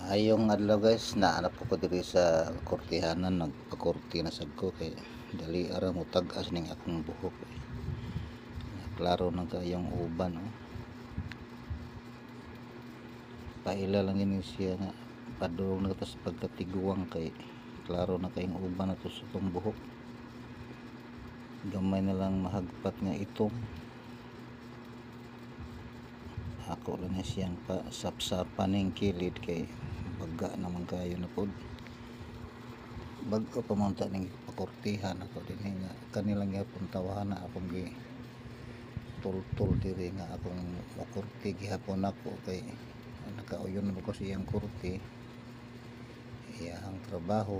Ayong adlaw guys, naanap ko diri sa kortihanan, nagpakorti na sad ko kay dali ara mo tag-as ning akong buhok. Klaro na kayong uban oh. Paila lang ini siya nga padulong na ta sa pagkatiguang kay klaro na kayong uban na to sa itong buhok. Gamay na lang mahagpat nga itong ako lang na siyang pa sapsapan ning kilid kay baga naman kayo na pod. Bago pamunta ning pakortihan ako din nga kanilang gyapon tawahan na akong gi tultul diri nga akong makurti gihapon ako kay nakauyon mo ko siyang kurti iyang trabaho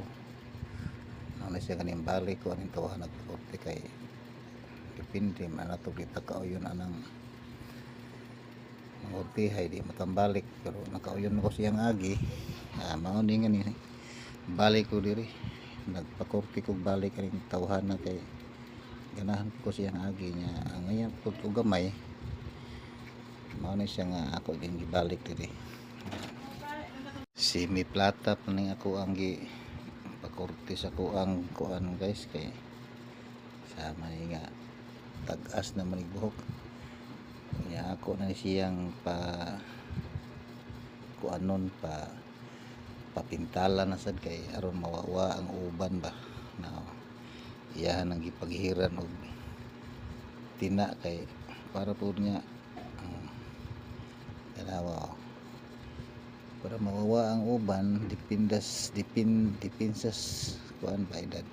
na siya kaning balik ko aning tawahan nagkurti kay depende man ato kita kauyon anang mangurtihay di matambalik pero nakauyon ko siyang agi mao ni nga ni balik ko diri nagpakurti ko balik kaning tawahan na kay ganahan ko siyang agi niya ngayon pud ko gamay mao ni siya nga ako din gibalik diri semi plata pa ning ako ang gi pakurti sa kuang kuan guys kay sama ni nga tag-as na manig buhok kaya ako na siyang pa kuanon pa papintala na sad kay aron mawawa ang uban ba na iyahan ang gipaghiran og tina kay para pud nga dalawa para mawawa ang uban depinsas kuan ba edad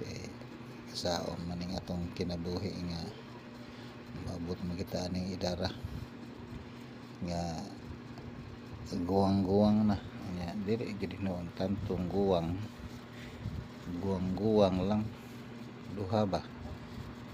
kay saon man ning atong kinabuhi nga maabot magita ning idara nga guwang-guwang na nya dili gid noon tantong guwang lang duha ba